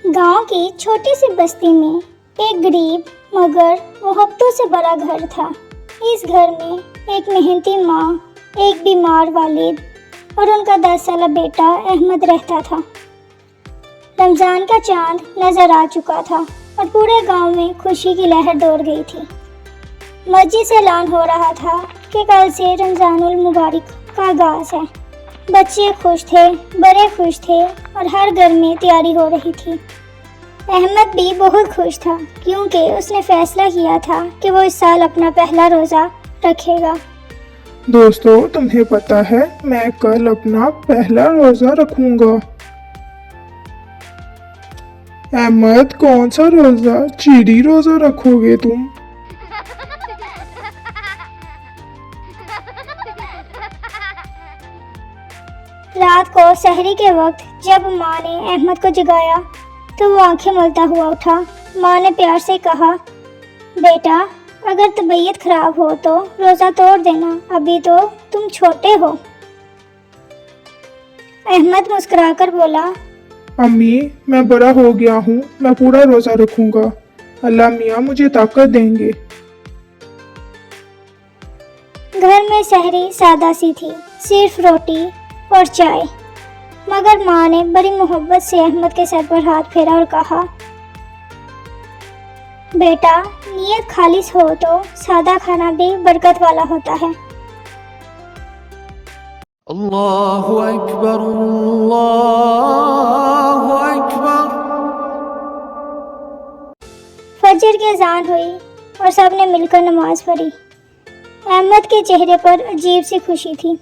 गांव की छोटी सी बस्ती में एक गरीब मगर मोहब्बतों से भरा घर था। इस घर में एक मेहनती माँ, एक बीमार वालिद और उनका 10 साला बेटा अहमद रहता था। रमज़ान का चांद नजर आ चुका था और पूरे गांव में खुशी की लहर दौड़ गई थी। मस्जिद से ऐलान हो रहा था कि कल से रमज़ानुल मुबारक का आगाज़ है। बच्चे खुश थे, बड़े खुश थे और हर घर में तैयारी हो रही थी। अहमद भी बहुत खुश था क्योंकि उसने फैसला किया था कि वो इस साल अपना पहला रोज़ा रखेगा। दोस्तों, तुम्हें पता है मैं कल अपना पहला रोज़ा रखूंगा। अहमद, कौन सा रोज़ा? चीरी रोज़ा रखोगे तुम? रात को सहरी के वक्त जब माँ ने अहमद को जगाया तो वो आंखें मलता हुआ उठा। माँ ने प्यार से कहा, बेटा अगर तबीयत खराब हो तो रोज़ा तोड़ देना, अभी तो तुम छोटे हो। अहमद मुस्कुराकर बोला, अम्मी, मैं बड़ा हो गया हूँ, मैं पूरा रोज़ा रखूंगा। अल्लाह मियाँ मुझे ताकत देंगे। घर में सहरी सादा सी थी, सिर्फ रोटी और चाय। मगर माँ ने बड़ी मोहब्बत से अहमद के सर पर हाथ फेरा और कहा, बेटा नीयत खालिस हो तो सादा खाना भी बरकत वाला होता है। अल्लाहु अकबर, अल्लाहु अकबर। फजर की अजान हुई और सबने मिलकर नमाज पढ़ी। अहमद के चेहरे पर अजीब सी खुशी थी।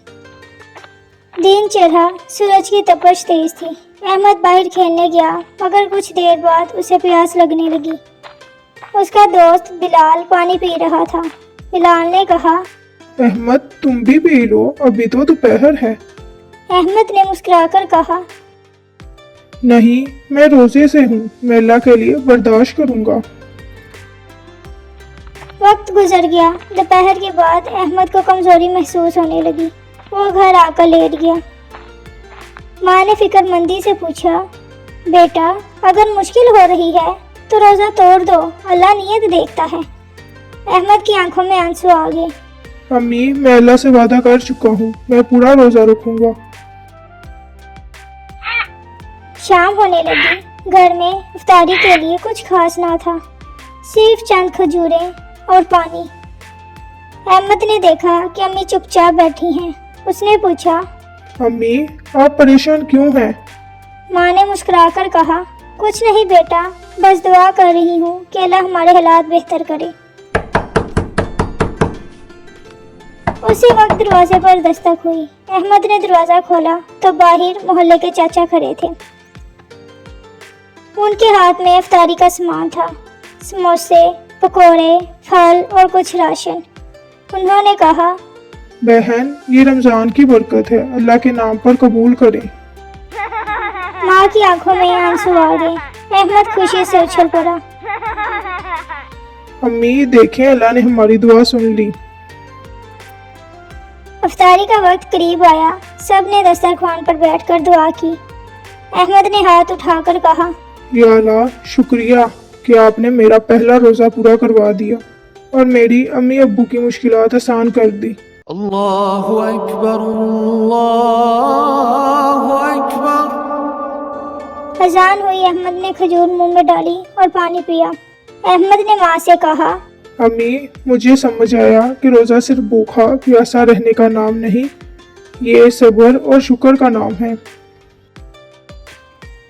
दिन चढ़ा, सूरज की तपश तेज थी। अहमद बाहर खेलने गया मगर कुछ देर बाद उसे प्यास लगने लगी। उसका दोस्त बिलाल पानी पी रहा था। बिलाल ने कहा, अहमद तुम भी पी लो, अभी तो दोपहर है। अहमद ने मुस्कुराकर कहा, नहीं, मैं रोजे से हूँ, मैं अल्लाह के लिए बर्दाश्त करूँगा। वक्त गुजर गया। दोपहर के बाद अहमद को कमजोरी महसूस होने लगी। वो घर आकर लेट गया। माँ ने फिक्रमंदी से पूछा, बेटा अगर मुश्किल हो रही है तो रोज़ा तोड़ दो, अल्लाह नियत देखता है। अहमद की आंखों में आंसू आ गए। अम्मी, मैं अल्लाह से वादा कर चुका हूँ, मैं पूरा रोज़ा रखूंगा। शाम होने लगी। घर में इफ्तारी के लिए कुछ खास ना था, सिर्फ चंद खजूरें और पानी। अहमद ने देखा कि अम्मी चुपचाप बैठी हैं। उसने पूछा, अम्मी आप परेशान क्यों हैं? माँ ने मुस्कुराकर कहा, कुछ नहीं बेटा, बस दुआ कर रही हूँ कि अल्लाह हमारे हालात बेहतर करे। उसी वक्त दरवाजे पर दस्तक हुई। अहमद ने दरवाजा खोला तो बाहर मोहल्ले के चाचा खड़े थे। उनके हाथ में इफ्तारी का सामान था, समोसे, पकोड़े, फल और कुछ राशन। उन्होंने कहा, बहन, ये रमजान की बरकत है, अल्लाह के नाम पर कबूल करें। माँ की आंखों में आंसू आ गए। अहमद खुशी से उछल पड़ा। अम्मी देखें, अल्लाह ने हमारी दुआ सुन ली। इफ्तारी का वक्त करीब आया। सब ने दस्तरखान पर बैठकर दुआ की। अहमद ने हाथ उठाकर कहा, या अल्लाह, शुक्रिया कि आपने मेरा पहला रोज़ा पूरा करवा दिया और मेरी अम्मी अब्बू की मुश्किलात आसान कर दी। अल्लाहु अकबर, अल्लाहु अकबर। अजान हुई। अहमद ने खजूर मुंह में डाली और पानी पिया। अहमद ने माँ से कहा, अम्मी, मुझे समझ आया कि रोज़ा सिर्फ भूखा प्यासा रहने का नाम नहीं, ये सब्र और शुक्र का नाम है।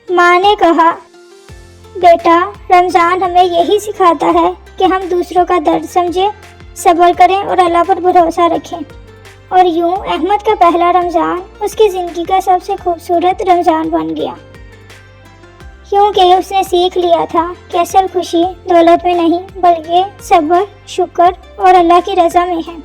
माँ ने कहा, बेटा रमज़ान हमें यही सिखाता है कि हम दूसरों का दर्द समझें, सब्र करें और अल्लाह पर भरोसा रखें। और यूं अहमद का पहला रमज़ान उसकी ज़िंदगी का सबसे खूबसूरत रमज़ान बन गया, क्योंकि उसने सीख लिया था कि असल खुशी दौलत में नहीं बल्कि सब्र, शुक्र और अल्लाह की रज़ा में है।